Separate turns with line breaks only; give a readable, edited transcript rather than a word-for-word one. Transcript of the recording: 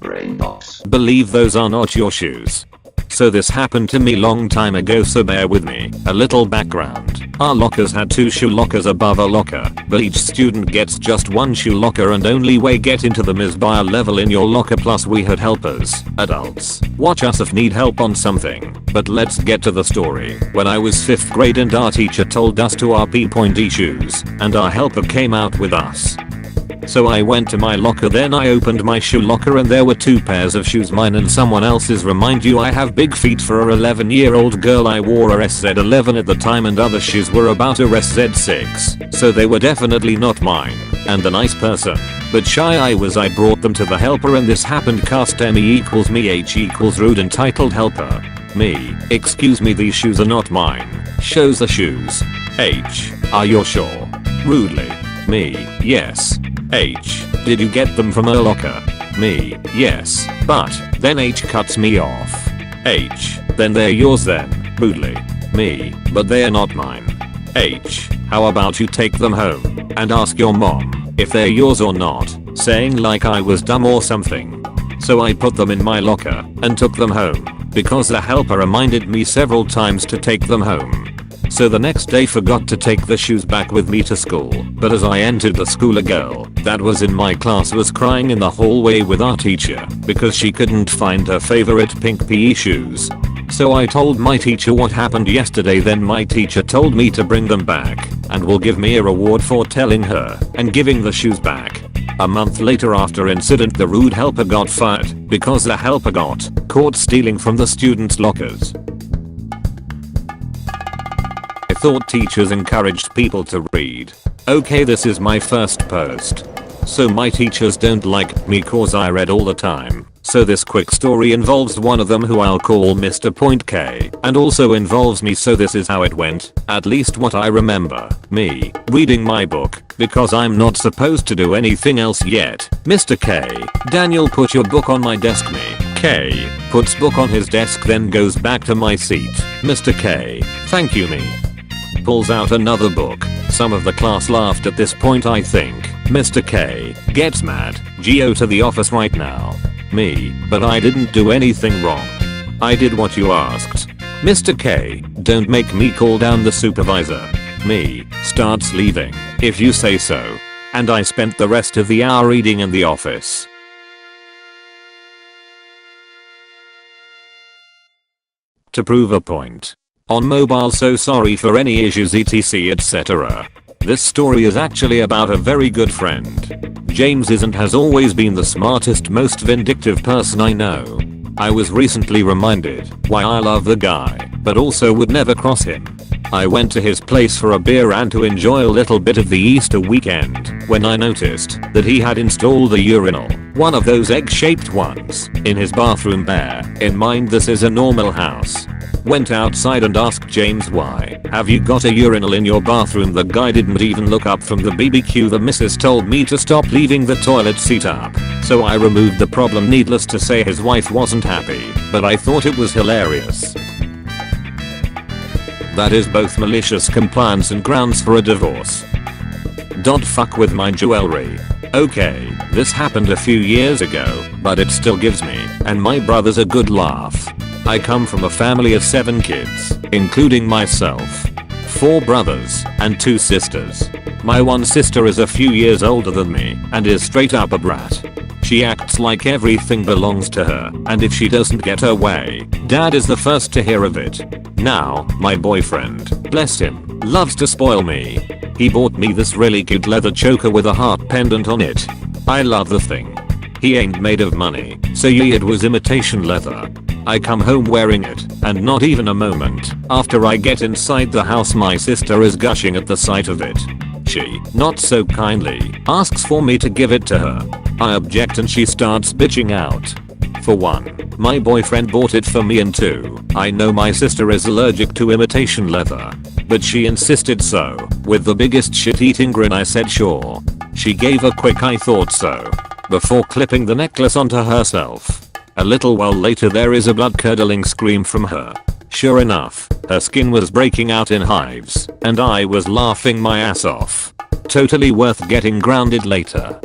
brain box.
Believe those are not your shoes. So this happened to me long time ago, so bear with me. A little background. Our lockers had 2 shoe lockers above a locker, but each student gets just 1 shoe locker and only way get into them is by a level in your locker, plus we had helpers, adults, watch us if need help on something. But let's get to the story. When I was 5th grade and our teacher told us to RP pointy shoes, and our helper came out with us. So I went to my locker, then I opened my shoe locker and there were 2 pairs of shoes, mine and someone else's. Remind you, I have big feet for a 11-year-old girl. I wore a SZ11 at the time and other shoes were about a SZ6, so they were definitely not mine. And the nice person, but shy I was, I brought them to the helper and this happened. Cast me H equals rude entitled helper. Me, excuse me, these shoes are not mine. Shows the shoes. H, are you sure? Rudely. Me, yes. H, did you get them from a locker? Me, yes, but, then H cuts me off. H, then they're yours then, rudely. Me, but they're not mine. H, how about you take them home and ask your mom if they're yours or not, saying like I was dumb or something. So I put them in my locker and took them home because the helper reminded me several times to take them home. So the next day forgot to take the shoes back with me to school, but as I entered the school, a girl that was in my class was crying in the hallway with our teacher because she couldn't find her favorite pink PE shoes. So I told my teacher what happened yesterday, then my teacher told me to bring them back and will give me a reward for telling her and giving the shoes back. A month later, after incident, the rude helper got fired because the helper got caught stealing from the students' lockers. I thought teachers encouraged people to read. Okay, this is my first post. So my teachers don't like me cause I read all the time. So this quick story involves one of them who I'll call Mr. Point K, and also involves me, so this is how it went, at least what I remember. Me, reading my book, because I'm not supposed to do anything else yet. Mr. K, Daniel, put your book on my desk. Me, K, puts book on his desk, then goes back to my seat. Mr. K, thank you. Me, pulls out another book. Some of the class laughed at this point, I think. Mr. K gets mad. Geo to the office right now. Me, but I didn't do anything wrong. I did what you asked. Mr. K, don't make me call down the supervisor. Me, starts leaving, if you say so. And I spent the rest of the hour reading in the office. To prove a point. On mobile, so sorry for any issues etc etc. This story is actually about a very good friend. James isn't, has always been the smartest, most vindictive person I know. I was recently reminded why I love the guy, but also would never cross him. I went to his place for a beer and to enjoy a little bit of the Easter weekend when I noticed that he had installed a urinal, one of those egg-shaped ones, in his bathroom. Bear in mind this is a normal house. Went outside and asked James, why have you got a urinal in your bathroom? The guy didn't even look up from the BBQ. The missus told me to stop leaving the toilet seat up, so I removed the problem. Needless to say, his wife wasn't happy, but I thought it was hilarious. That is both malicious compliance and grounds for a divorce. Don't fuck with my jewelry. Okay, this happened a few years ago, but it still gives me and my brothers a good laugh. I come from a family of 7 kids, including myself, 4 brothers and 2 sisters. My one sister is a few years older than me and is straight up a brat. She acts like everything belongs to her, and if she doesn't get her way, dad is the first to hear of it. Now, my boyfriend, bless him, loves to spoil me. He bought me this really cute leather choker with a heart pendant on it. I love the thing. He ain't made of money, so yeah, it was imitation leather. I come home wearing it, and not even a moment after I get inside the house, my sister is gushing at the sight of it. She, not so kindly, asks for me to give it to her. I object and she starts bitching out. For one, my boyfriend bought it for me, and 2, I know my sister is allergic to imitation leather. But she insisted, so, with the biggest shit-eating grin I said sure. She gave a quick "I thought so" before clipping the necklace onto herself. A little while later there is a blood-curdling scream from her. Sure enough, her skin was breaking out in hives, and I was laughing my ass off. Totally worth getting grounded later.